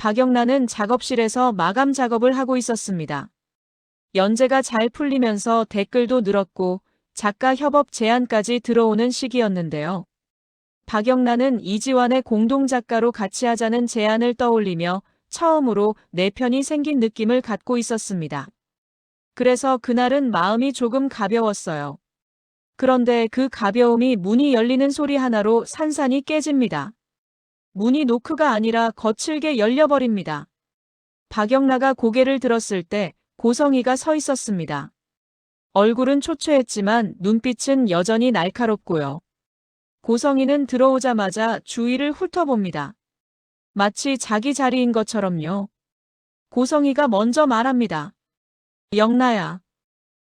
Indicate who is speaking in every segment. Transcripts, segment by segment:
Speaker 1: 박영란은 작업실에서 마감 작업을 하고 있었습니다. 연재가 잘 풀리면서 댓글도 늘었고 작가 협업 제안까지 들어오는 시기였는데요. 박영란은 이지환의 공동작가로 같이 하자는 제안을 떠올리며 처음으로 내 편이 생긴 느낌을 갖고 있었습니다. 그래서 그날은 마음이 조금 가벼웠어요. 그런데 그 가벼움이 문이 열리는 소리 하나로 산산이 깨집니다. 문이 노크가 아니라 거칠게 열려버립니다. 박영란가 고개를 들었을 때 고성희가 서 있었습니다. 얼굴은 초췌했지만 눈빛은 여전히 날카롭고요. 고성희는 들어오자마자 주위를 훑어봅니다. 마치 자기 자리인 것처럼요. 고성희가 먼저 말합니다. 영란아,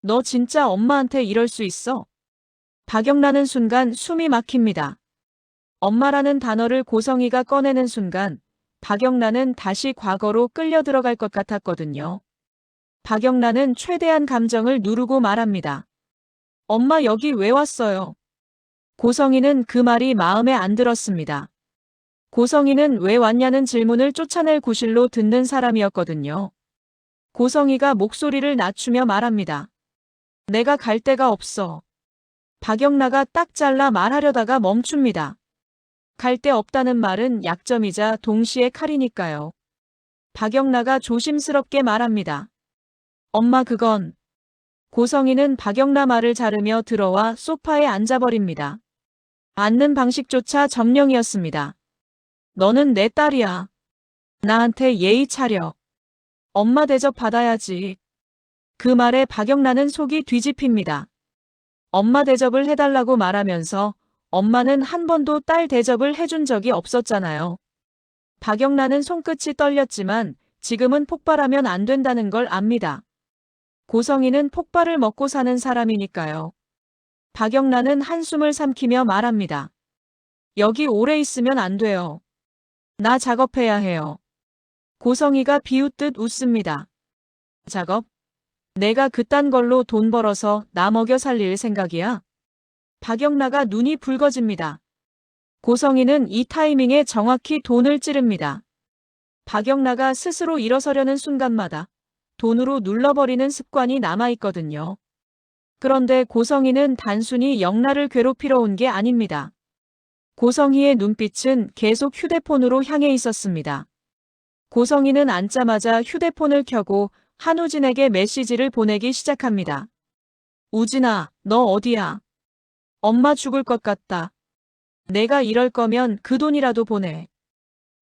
Speaker 1: 너 진짜 엄마한테 이럴 수 있어? 박영란은 순간 숨이 막힙니다. 엄마라는 단어를 고성희가 꺼내는 순간 박영란은 다시 과거로 끌려 들어갈 것 같았거든요. 박영란은 최대한 감정을 누르고 말합니다. 엄마 여기 왜 왔어요? 고성희는 그 말이 마음에 안 들었습니다. 고성희는 왜 왔냐는 질문을 쫓아낼 구실로 듣는 사람이었거든요. 고성희가 목소리를 낮추며 말합니다. 내가 갈 데가 없어. 박영란가 딱 잘라 말하려다가 멈춥니다. 갈 데 없다는 말은 약점이자 동시에 칼이니까요. 박영란가 조심스럽게 말합니다. 엄마 그건. 고성희는 박영란 말을 자르며 들어와 소파에 앉아버립니다. 앉는 방식조차 점령이었습니다. 너는 내 딸이야. 나한테 예의 차려. 엄마 대접 받아야지. 그 말에 박영란은 속이 뒤집힙니다. 엄마 대접을 해달라고 말하면서 엄마는 한 번도 딸 대접을 해준 적이 없었잖아요. 박영란은 손끝이 떨렸지만 지금은 폭발하면 안 된다는 걸 압니다. 고성희는 폭발을 먹고 사는 사람이니까요. 박영란은 한숨을 삼키며 말합니다. 여기 오래 있으면 안 돼요. 나 작업해야 해요. 고성희가 비웃듯 웃습니다. 작업? 내가 그딴 걸로 돈 벌어서 나 먹여 살릴 생각이야? 박영란가 눈이 붉어집니다. 고성희는 이 타이밍에 정확히 돈을 찌릅니다. 박영란가 스스로 일어서려는 순간마다 돈으로 눌러버리는 습관이 남아있거든요. 그런데 고성희는 단순히 영란을 괴롭히러 온 게 아닙니다. 고성희의 눈빛은 계속 휴대폰으로 향해 있었습니다. 고성희는 앉자마자 휴대폰을 켜고 한우진에게 메시지를 보내기 시작합니다. 우진아, 너 어디야? 엄마 죽을 것 같다. 내가 이럴 거면 그 돈이라도 보내.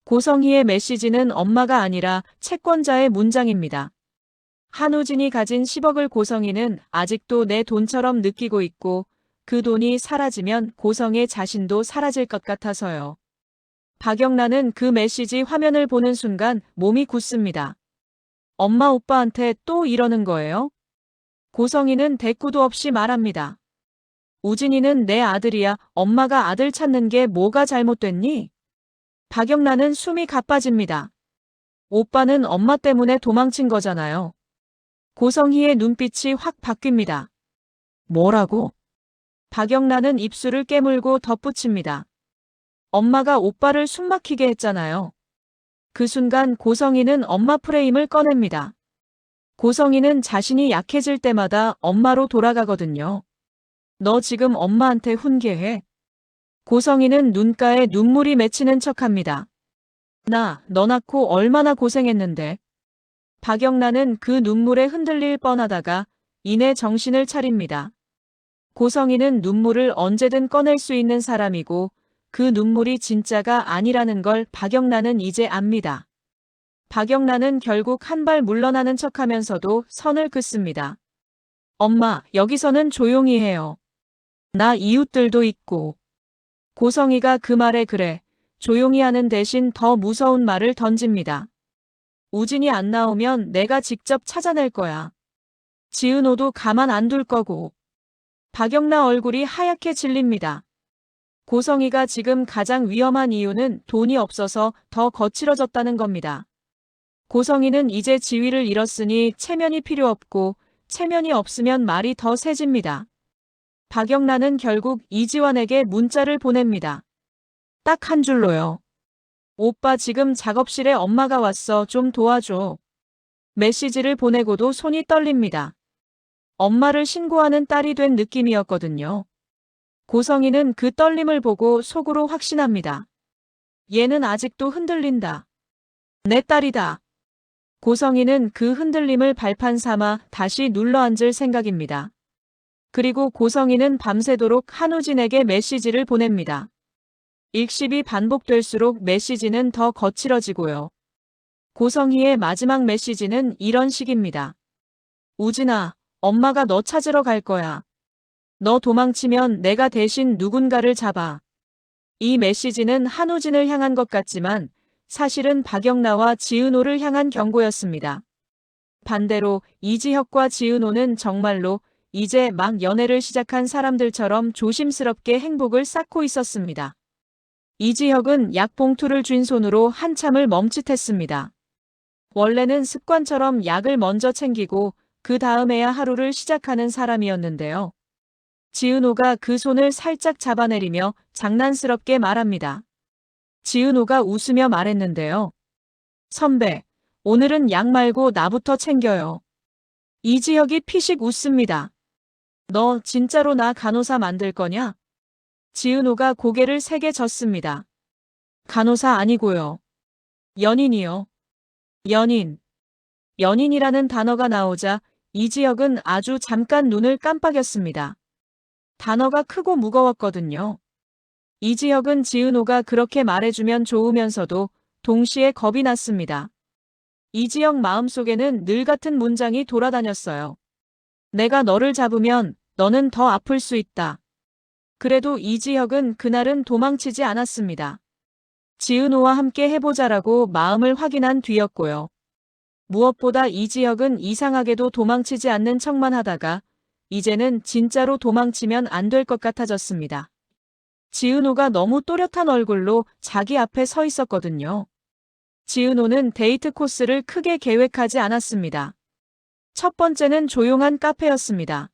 Speaker 1: 고성희의 메시지는 엄마가 아니라 채권자의 문장입니다. 한우진이 가진 10억을 고성희는 아직도 내 돈처럼 느끼고 있고 그 돈이 사라지면 고성의 자신도 사라질 것 같아서요. 박영란은 그 메시지 화면을 보는 순간 몸이 굳습니다. 엄마 오빠한테 또 이러는 거예요? 고성희는 대꾸도 없이 말합니다. 우진이는 내 아들이야. 엄마가 아들 찾는 게 뭐가 잘못됐니? 박영란은 숨이 가빠집니다. 오빠는 엄마 때문에 도망친 거잖아요. 고성희의 눈빛이 확 바뀝니다. 뭐라고? 박영란은 입술을 깨물고 덧붙입니다. 엄마가 오빠를 숨막히게 했잖아요. 그 순간 고성희는 엄마 프레임을 꺼냅니다. 고성희는 자신이 약해질 때마다 엄마로 돌아가거든요. 너 지금 엄마한테 훈계해? 고성희는 눈가에 눈물이 맺히는 척합니다. 너 낳고 얼마나 고생했는데. 박영란은 그 눈물에 흔들릴 뻔하다가 이내 정신을 차립니다. 고성희는 눈물을 언제든 꺼낼 수 있는 사람이고 그 눈물이 진짜가 아니라는 걸 박영란은 이제 압니다. 박영란은 결국 한 발 물러나는 척하면서도 선을 긋습니다. 엄마, 여기서는 조용히 해요. 나 이웃들도 있고. 고성희가 그 말에 그래, 조용히 하는 대신 더 무서운 말을 던집니다. 우진이 안 나오면 내가 직접 찾아낼 거야. 지은호도 가만 안 둘 거고. 박영란 얼굴이 하얗게 질립니다. 고성희가 지금 가장 위험한 이유는 돈이 없어서 더 거칠어졌다는 겁니다. 고성희는 이제 지위를 잃었으니 체면이 필요 없고 체면이 없으면 말이 더 세집니다. 박영란은 결국 이지환에게 문자를 보냅니다. 딱 한 줄로요. 오빠 지금 작업실에 엄마가 왔어. 좀 도와줘. 메시지를 보내고도 손이 떨립니다. 엄마를 신고하는 딸이 된 느낌이었거든요. 고성이는 그 떨림을 보고 속으로 확신합니다. 얘는 아직도 흔들린다. 내 딸이다. 고성이는 그 흔들림을 발판 삼아 다시 눌러앉을 생각입니다. 그리고 고성이는 밤새도록 한우진에게 메시지를 보냅니다. 읽씹이 반복될수록 메시지는 더 거칠어지고요. 고성희의 마지막 메시지는 이런 식입니다. 우진아, 엄마가 너 찾으러 갈 거야. 너 도망치면 내가 대신 누군가를 잡아. 이 메시지는 한우진을 향한 것 같지만 사실은 박영나와 지은호를 향한 경고였습니다. 반대로 이지혁과 지은호는 정말로 이제 막 연애를 시작한 사람들처럼 조심스럽게 행복을 쌓고 있었습니다. 이지혁은 약 봉투를 쥔 손으로 한참을 멈칫했습니다. 원래는 습관처럼 약을 먼저 챙기고 그 다음에야 하루를 시작하는 사람이었는데요. 지은호가 그 손을 살짝 잡아내리며 장난스럽게 말합니다. 지은호가 웃으며 말했는데요. 선배, 오늘은 약 말고 나부터 챙겨요. 이지혁이 피식 웃습니다. 너 진짜로 나 간호사 만들 거냐? 지은호가 고개를 세게 젓습니다. 간호사 아니고요. 연인이요. 연인. 연인이라는 단어가 나오자 이지혁은 아주 잠깐 눈을 깜빡였습니다. 단어가 크고 무거웠거든요. 이지혁은 지은호가 그렇게 말해주면 좋으면서도 동시에 겁이 났습니다. 이지혁 마음속에는 늘 같은 문장이 돌아다녔어요. 내가 너를 잡으면 너는 더 아플 수 있다. 그래도 이지혁은 그날은 도망치지 않았습니다. 지은호와 함께 해보자라고 마음을 확인한 뒤였고요. 무엇보다 이지혁은 이상하게도 도망치지 않는 척만 하다가 이제는 진짜로 도망치면 안 될 것 같아졌습니다. 지은호가 너무 또렷한 얼굴로 자기 앞에 서 있었거든요. 지은호는 데이트 코스를 크게 계획하지 않았습니다. 첫 번째는 조용한 카페였습니다.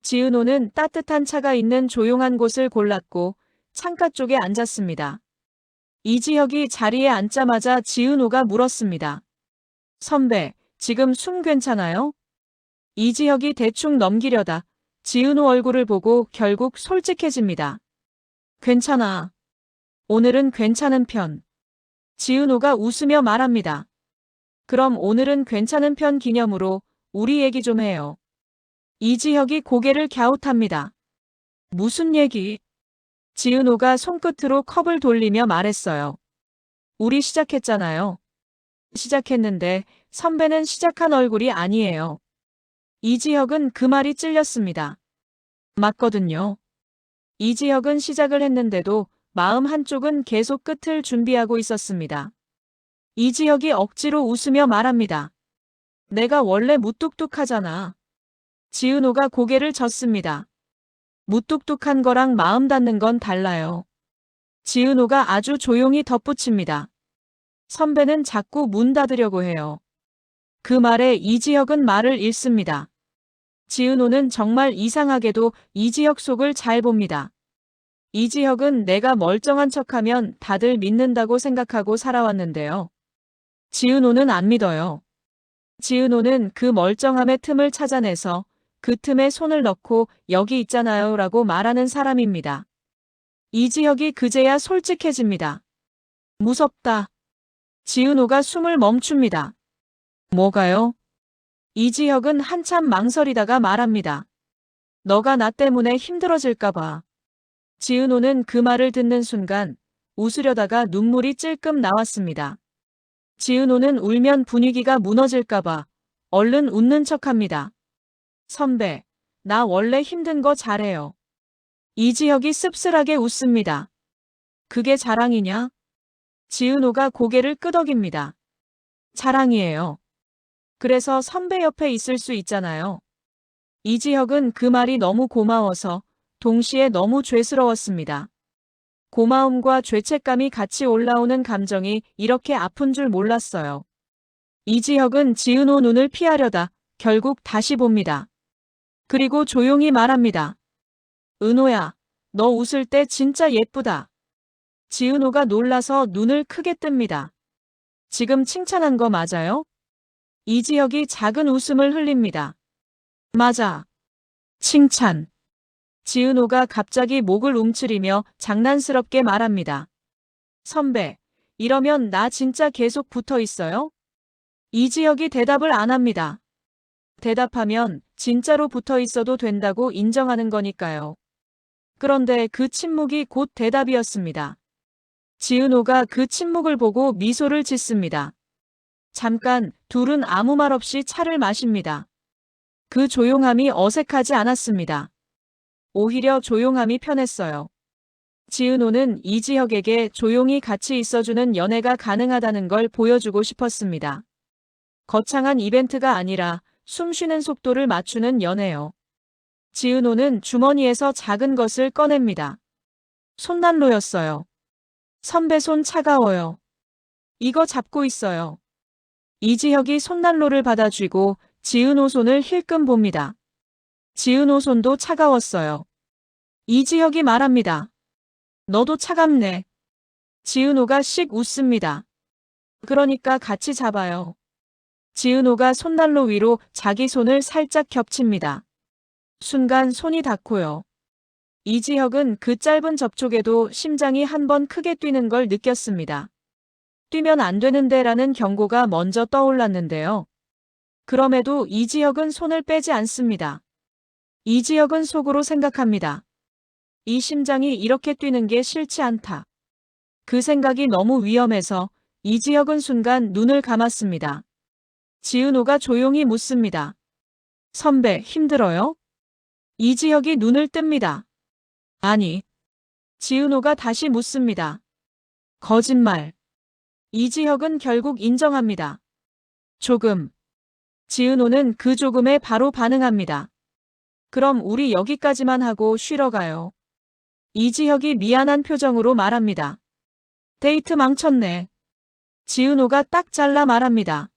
Speaker 1: 지은호는 따뜻한 차가 있는 조용한 곳을 골랐고 창가 쪽에 앉았습니다. 이지혁이 자리에 앉자마자 지은호가 물었습니다. 선배, 지금 숨 괜찮아요? 이지혁이 대충 넘기려다 지은호 얼굴을 보고 결국 솔직해집니다. 괜찮아. 오늘은 괜찮은 편. 지은호가 웃으며 말합니다. 그럼 오늘은 괜찮은 편 기념으로 우리 얘기 좀 해요. 이지혁이 고개를 갸웃합니다. 무슨 얘기? 지은호가 손끝으로 컵을 돌리며 말했어요. 우리 시작했잖아요. 시작했는데 선배는 시작한 얼굴이 아니에요. 이지혁은 그 말이 찔렸습니다. 맞거든요. 이지혁은 시작을 했는데도 마음 한쪽은 계속 끝을 준비하고 있었습니다. 이지혁이 억지로 웃으며 말합니다. 내가 원래 무뚝뚝하잖아. 지은호가 고개를 젓습니다. 무뚝뚝한 거랑 마음 닫는 건 달라요. 지은호가 아주 조용히 덧붙입니다. 선배는 자꾸 문 닫으려고 해요. 그 말에 이지혁은 말을 잃습니다. 지은호는 정말 이상하게도 이지혁 속을 잘 봅니다. 이지혁은 내가 멀쩡한 척하면 다들 믿는다고 생각하고 살아왔는데요. 지은호는 안 믿어요. 지은호는 그 멀쩡함의 틈을 찾아내서 그 틈에 손을 넣고 여기 있잖아요 라고 말하는 사람입니다. 이지혁이 그제야 솔직해집니다. 무섭다. 지은호가 숨을 멈춥니다. 뭐가요? 이지혁은 한참 망설이다가 말합니다. 너가 나 때문에 힘들어질까봐. 지은호는 그 말을 듣는 순간 웃으려다가 눈물이 찔끔 나왔습니다. 지은호는 울면 분위기가 무너질까봐 얼른 웃는 척합니다. 선배, 나 원래 힘든 거 잘해요. 이지혁이 씁쓸하게 웃습니다. 그게 자랑이냐? 지은호가 고개를 끄덕입니다. 자랑이에요. 그래서 선배 옆에 있을 수 있잖아요. 이지혁은 그 말이 너무 고마워서 동시에 너무 죄스러웠습니다. 고마움과 죄책감이 같이 올라오는 감정이 이렇게 아픈 줄 몰랐어요. 이지혁은 지은호 눈을 피하려다 결국 다시 봅니다. 그리고 조용히 말합니다. 은호야, 너 웃을 때 진짜 예쁘다. 지은호가 놀라서 눈을 크게 뜹니다. 지금 칭찬한 거 맞아요? 이지혁이 작은 웃음을 흘립니다. 맞아. 칭찬. 지은호가 갑자기 목을 움츠리며 장난스럽게 말합니다. 선배, 이러면 나 진짜 계속 붙어 있어요? 이지혁이 대답을 안 합니다. 대답하면 진짜로 붙어 있어도 된다고 인정하는 거니까요. 그런데 그 침묵이 곧 대답이었습니다. 지은호가 그 침묵을 보고 미소를 짓습니다. 잠깐 둘은 아무 말 없이 차를 마십니다. 그 조용함이 어색하지 않았습니다. 오히려 조용함이 편했어요. 지은호는 이지혁에게 조용히 같이 있어주는 연애가 가능하다는 걸 보여주고 싶었습니다. 거창한 이벤트가 아니라 숨 쉬는 속도를 맞추는 연애요. 지은호는 주머니에서 작은 것을 꺼냅니다. 손난로였어요. 선배 손 차가워요. 이거 잡고 있어요. 이지혁이 손난로를 받아쥐고 지은호 손을 힐끔 봅니다. 지은호 손도 차가웠어요. 이지혁이 말합니다. 너도 차갑네. 지은호가 씩 웃습니다. 그러니까 같이 잡아요. 지은호가 손난로 위로 자기 손을 살짝 겹칩니다. 순간 손이 닿고요. 이지혁은 그 짧은 접촉에도 심장이 한 번 크게 뛰는 걸 느꼈습니다. 뛰면 안 되는데라는 경고가 먼저 떠올랐는데요. 그럼에도 이지혁은 손을 빼지 않습니다. 이지혁은 속으로 생각합니다. 이 심장이 이렇게 뛰는 게 싫지 않다. 그 생각이 너무 위험해서 이지혁은 순간 눈을 감았습니다. 지은호가 조용히 묻습니다. 선배, 힘들어요? 이지혁이 눈을 뜹니다. 아니. 지은호가 다시 묻습니다. 거짓말. 이지혁은 결국 인정합니다. 조금. 지은호는 그 조금에 바로 반응합니다. 그럼 우리 여기까지만 하고 쉬러 가요. 이지혁이 미안한 표정으로 말합니다. 데이트 망쳤네. 지은호가 딱 잘라 말합니다.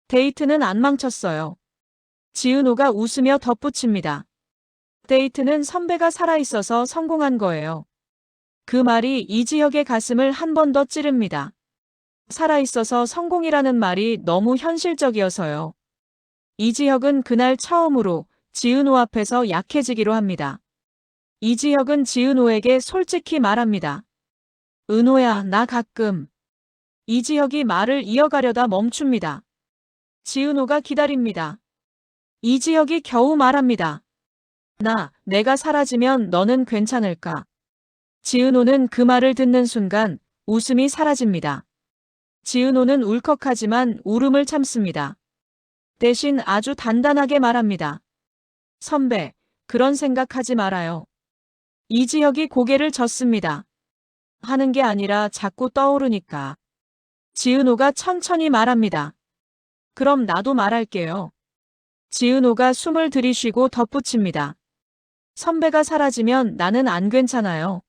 Speaker 1: 데이트는 안 망쳤어요. 지은호가 웃으며 덧붙입니다. 데이트는 선배가 살아있어서 성공한 거예요. 그 말이 이지혁의 가슴을 한 번 더 찌릅니다. 살아있어서 성공이라는 말이 너무 현실적이어서요. 이지혁은 그날 처음으로 지은호 앞에서 약해지기로 합니다. 이지혁은 지은호에게 솔직히 말합니다. 은호야, 나 가끔. 이지혁이 말을 이어가려다 멈춥니다. 지은호가 기다립니다. 이지혁이 겨우 말합니다. 내가 사라지면 너는 괜찮을까? 지은호는 그 말을 듣는 순간 웃음이 사라집니다. 지은호는 울컥하지만 울음을 참습니다. 대신 아주 단단하게 말합니다. 선배, 그런 생각하지 말아요. 이지혁이 고개를 젓습니다. 하는 게 아니라 자꾸 떠오르니까. 지은호가 천천히 말합니다. 그럼 나도 말할게요. 지은호가 숨을 들이쉬고 덧붙입니다. 선배가 사라지면 나는 안 괜찮아요.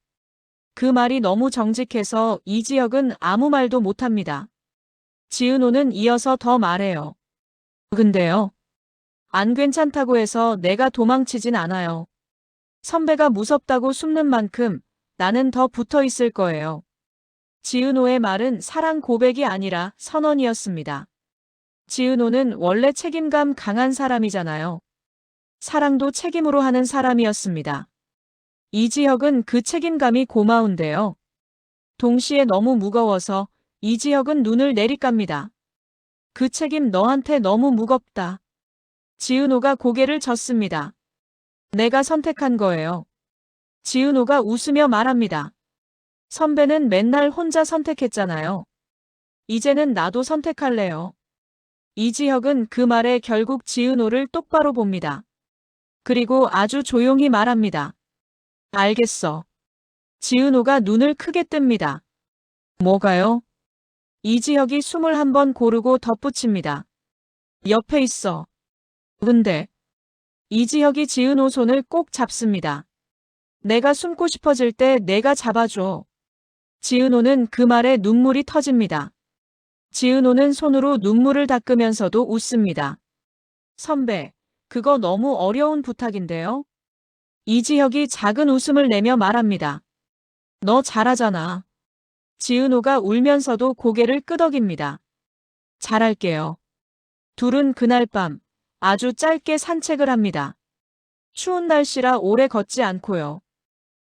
Speaker 1: 그 말이 너무 정직해서 이지혁은 아무 말도 못합니다. 지은호는 이어서 더 말해요. 근데요. 안 괜찮다고 해서 내가 도망치진 않아요. 선배가 무섭다고 숨는 만큼 나는 더 붙어 있을 거예요. 지은호의 말은 사랑 고백이 아니라 선언이었습니다. 지은호는 원래 책임감 강한 사람이잖아요. 사랑도 책임으로 하는 사람이었습니다. 이지혁은 그 책임감이 고마운데요. 동시에 너무 무거워서 이지혁은 눈을 내리깝니다. 그 책임 너한테 너무 무겁다. 지은호가 고개를 젓습니다. 내가 선택한 거예요. 지은호가 웃으며 말합니다. 선배는 맨날 혼자 선택했잖아요. 이제는 나도 선택할래요. 이지혁은 그 말에 결국 지은호를 똑바로 봅니다. 그리고 아주 조용히 말합니다. 알겠어. 지은호가 눈을 크게 뜹니다. 뭐가요? 이지혁이 숨을 한 번 고르고 덧붙입니다. 옆에 있어. 근데 이지혁이 지은호 손을 꼭 잡습니다. 내가 숨고 싶어질 때 내가 잡아줘. 지은호는 그 말에 눈물이 터집니다. 지은호는 손으로 눈물을 닦으면서도 웃습니다. 선배, 그거 너무 어려운 부탁인데요? 이지혁이 작은 웃음을 내며 말합니다. 너 잘하잖아. 지은호가 울면서도 고개를 끄덕입니다. 잘할게요. 둘은 그날 밤 아주 짧게 산책을 합니다. 추운 날씨라 오래 걷지 않고요.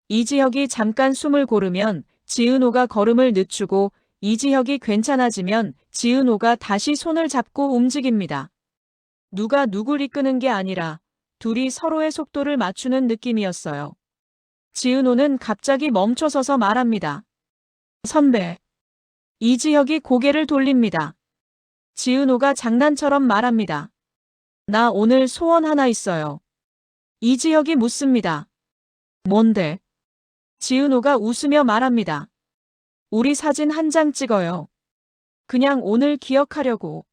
Speaker 1: 이지혁이 잠깐 숨을 고르면 지은호가 걸음을 늦추고 이지혁이 괜찮아지면 지은호가 다시 손을 잡고 움직입니다. 누가 누굴 이끄는 게 아니라 둘이 서로의 속도를 맞추는 느낌이었어요. 지은호는 갑자기 멈춰서서 말합니다. 선배. 이지혁이 고개를 돌립니다. 지은호가 장난처럼 말합니다. 나 오늘 소원 하나 있어요. 이지혁이 묻습니다. 뭔데? 지은호가 웃으며 말합니다. 우리 사진 한 장 찍어요. 그냥 오늘 기억하려고.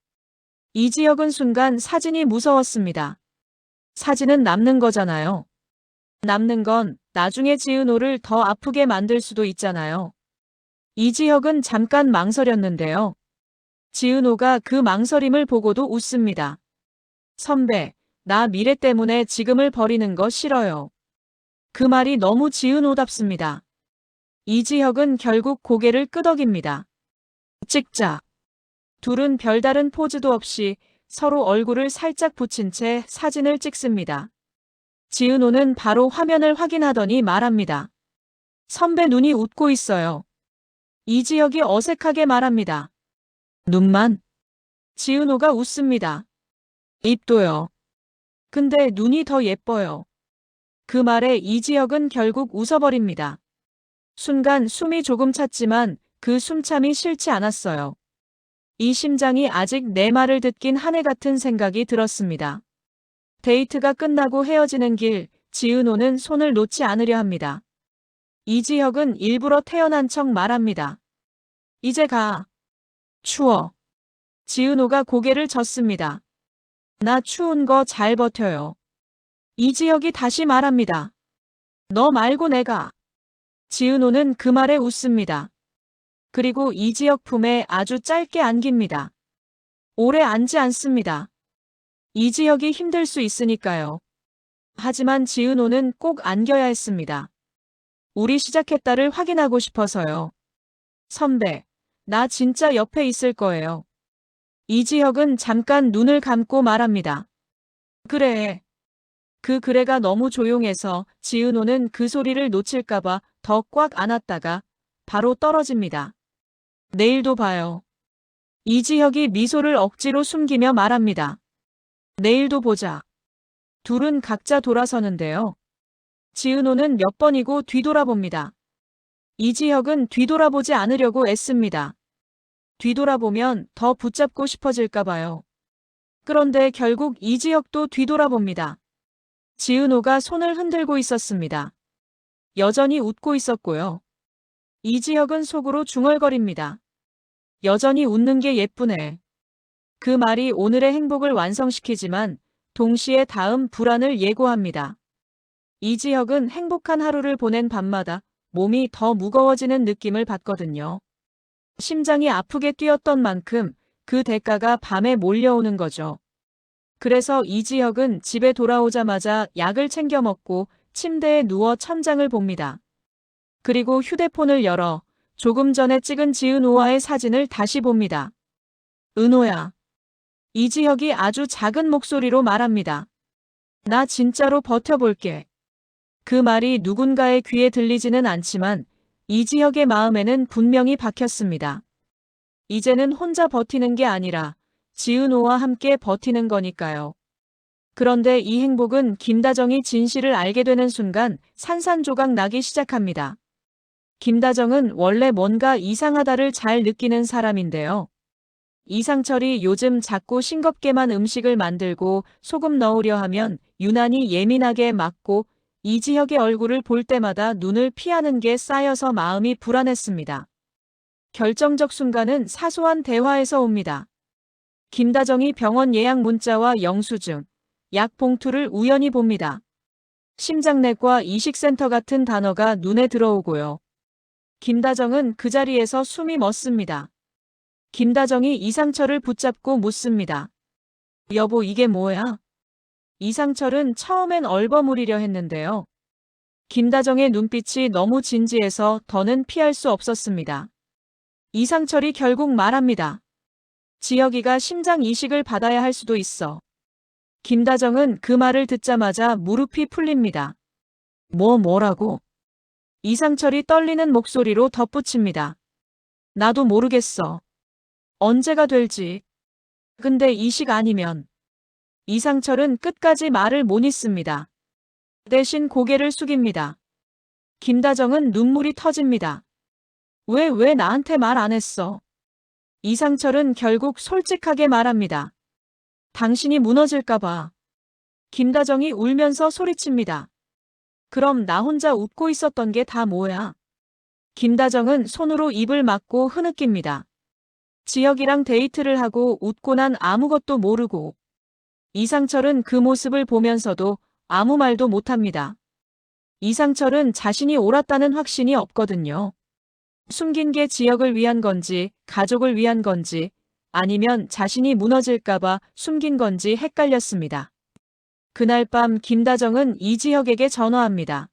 Speaker 1: 이지혁은 순간 사진이 무서웠습니다. 사진은 남는 거잖아요. 남는 건 나중에 지은호를 더 아프게 만들 수도 있잖아요. 이지혁은 잠깐 망설였는데요. 지은호가 그 망설임을 보고도 웃습니다. 선배, 나 미래 때문에 지금을 버리는 거 싫어요. 그 말이 너무 지은호답습니다. 이지혁은 결국 고개를 끄덕입니다. 찍자. 둘은 별다른 포즈도 없이 서로 얼굴을 살짝 붙인 채 사진을 찍습니다. 지은호는 바로 화면을 확인하더니 말합니다. 선배 눈이 웃고 있어요. 이지혁이 어색하게 말합니다. 눈만? 지은호가 웃습니다. 입도요. 근데 눈이 더 예뻐요. 그 말에 이지혁은 결국 웃어버립니다. 순간 숨이 조금 찼지만 그 숨참이 싫지 않았어요. 이 심장이 아직 내 말을 듣긴 하네 같은 생각이 들었습니다. 데이트가 끝나고 헤어지는 길, 지은호는 손을 놓지 않으려 합니다. 이지혁은 일부러 태연한 척 말합니다. 이제 가. 추워. 지은호가 고개를 젓습니다. 나 추운 거 잘 버텨요. 이지혁이 다시 말합니다. 너 말고 내가. 지은호는 그 말에 웃습니다. 그리고 이지혁 품에 아주 짧게 안깁니다. 오래 앉지 않습니다. 이지혁이 힘들 수 있으니까요. 하지만 지은호는 꼭 안겨야 했습니다. 우리 시작했다를 확인하고 싶어서요. 선배, 나 진짜 옆에 있을 거예요. 이지혁은 잠깐 눈을 감고 말합니다. 그래. 그 그래가 너무 조용해서 지은호는 그 소리를 놓칠까봐 더 꽉 안았다가 바로 떨어집니다. 내일도 봐요. 이지혁이 미소를 억지로 숨기며 말합니다. 내일도 보자. 둘은 각자 돌아서는데요. 지은호는 몇 번이고 뒤돌아봅니다. 이지혁은 뒤돌아보지 않으려고 애씁니다. 뒤돌아보면 더 붙잡고 싶어질까 봐요. 그런데 결국 이지혁도 뒤돌아봅니다. 지은호가 손을 흔들고 있었습니다. 여전히 웃고 있었고요. 이지혁은 속으로 중얼거립니다. 여전히 웃는 게 예쁘네. 그 말이 오늘의 행복을 완성시키지만 동시에 다음 불안을 예고합니다. 이지혁은 행복한 하루를 보낸 밤마다 몸이 더 무거워지는 느낌을 받거든요. 심장이 아프게 뛰었던 만큼 그 대가가 밤에 몰려오는 거죠. 그래서 이지혁은 집에 돌아오자마자 약을 챙겨 먹고 침대에 누워 천장을 봅니다. 그리고 휴대폰을 열어 조금 전에 찍은 지은호와의 사진을 다시 봅니다. 은호야. 이지혁이 아주 작은 목소리로 말합니다. 나 진짜로 버텨볼게. 그 말이 누군가의 귀에 들리지는 않지만 이지혁의 마음에는 분명히 박혔습니다. 이제는 혼자 버티는 게 아니라 지은호와 함께 버티는 거니까요. 그런데 이 행복은 김다정이 진실을 알게 되는 순간 산산조각 나기 시작합니다. 김다정은 원래 뭔가 이상하다를 잘 느끼는 사람인데요. 이상철이 요즘 자꾸 싱겁게만 음식을 만들고 소금 넣으려 하면 유난히 예민하게 맞고 이지혁의 얼굴을 볼 때마다 눈을 피하는 게 쌓여서 마음이 불안했습니다. 결정적 순간은 사소한 대화에서 옵니다. 김다정이 병원 예약 문자와 영수증, 약 봉투를 우연히 봅니다. 심장내과 이식센터 같은 단어가 눈에 들어오고요. 김다정은 그 자리에서 숨이 멎습니다. 김다정이 이상철을 붙잡고 묻습니다. 여보, 이게 뭐야? 이상철은 처음엔 얼버무리려 했는데요. 김다정의 눈빛이 너무 진지해서 더는 피할 수 없었습니다. 이상철이 결국 말합니다. 지혁이가 심장 이식을 받아야 할 수도 있어. 김다정은 그 말을 듣자마자 무릎이 풀립니다. 뭐라고? 이상철이 떨리는 목소리로 덧붙입니다. 나도 모르겠어. 언제가 될지. 근데 이식 아니면. 이상철은 끝까지 말을 못 잇습니다. 대신 고개를 숙입니다. 김다정은 눈물이 터집니다. 왜 나한테 말 안 했어? 이상철은 결국 솔직하게 말합니다. 당신이 무너질까봐. 김다정이 울면서 소리칩니다. 그럼 나 혼자 웃고 있었던 게 다 뭐야? 김다정은 손으로 입을 막고 흐느낍니다. 지혁이랑 데이트를 하고 웃고 난 아무것도 모르고. 이상철은 그 모습을 보면서도 아무 말도 못합니다. 이상철은 자신이 옳았다는 확신이 없거든요. 숨긴 게 지혁을 위한 건지, 가족을 위한 건지, 아니면 자신이 무너질까봐 숨긴 건지 헷갈렸습니다. 그날 밤 김다정은 이지혁에게 전화합니다.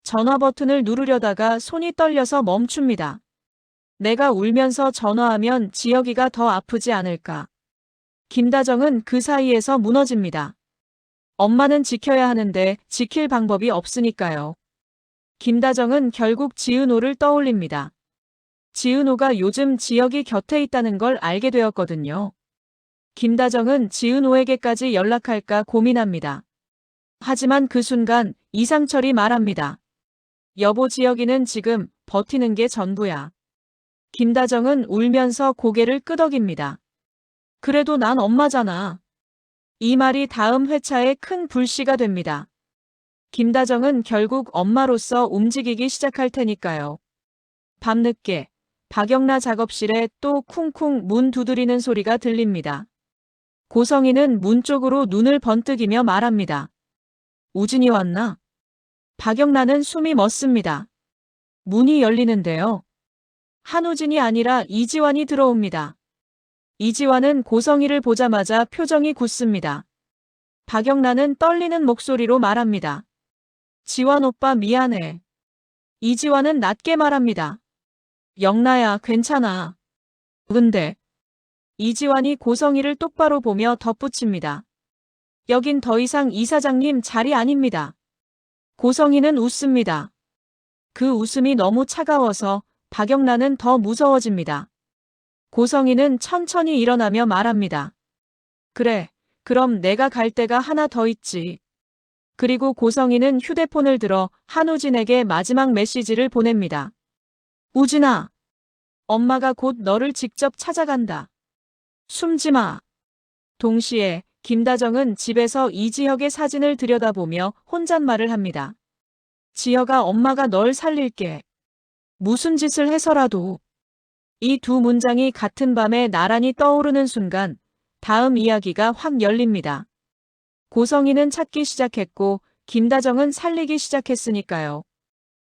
Speaker 1: 전화 버튼을 누르려다가 손이 떨려서 멈춥니다. 내가 울면서 전화하면 지혁이가 더 아프지 않을까. 김다정은 그 사이에서 무너집니다. 엄마는 지켜야 하는데 지킬 방법이 없으니까요. 김다정은 결국 지은호를 떠올립니다. 지은호가 요즘 지혁이 곁에 있다는 걸 알게 되었거든요. 김다정은 지은호에게까지 연락할까 고민합니다. 하지만 그 순간 이상철이 말합니다. 여보, 지혁이는 지금 버티는 게 전부야. 김다정은 울면서 고개를 끄덕입니다. 그래도 난 엄마잖아. 이 말이 다음 회차에 큰 불씨가 됩니다. 김다정은 결국 엄마로서 움직이기 시작할 테니까요. 밤늦게 박영나 작업실에 또 쿵쿵 문 두드리는 소리가 들립니다. 고성희는 문 쪽으로 눈을 번뜩이며 말합니다. 우진이 왔나? 박영나는 숨이 멎습니다. 문이 열리는데요. 한우진이 아니라 이지환이 들어옵니다. 이지환은 고성희를 보자마자 표정이 굳습니다. 박영나는 떨리는 목소리로 말합니다. 지환 오빠 미안해. 이지환은 낮게 말합니다. 영나야, 괜찮아. 근데 이지환이 고성희를 똑바로 보며 덧붙입니다. 여긴 더 이상 이사장님 자리 아닙니다. 고성희는 웃습니다. 그 웃음이 너무 차가워서 박영나는 더 무서워집니다. 고성희는 천천히 일어나며 말합니다. 그래, 그럼 내가 갈 데가 하나 더 있지. 그리고 고성희는 휴대폰을 들어 한우진에게 마지막 메시지를 보냅니다. 우진아, 엄마가 곧 너를 직접 찾아간다. 숨지 마. 동시에 김다정은 집에서 이지혁의 사진을 들여다보며 혼잣말을 합니다. 지혁아, 엄마가 널 살릴게. 무슨 짓을 해서라도. 이 두 문장이 같은 밤에 나란히 떠오르는 순간 다음 이야기가 확 열립니다. 고성희는 찾기 시작했고 김다정은 살리기 시작했으니까요.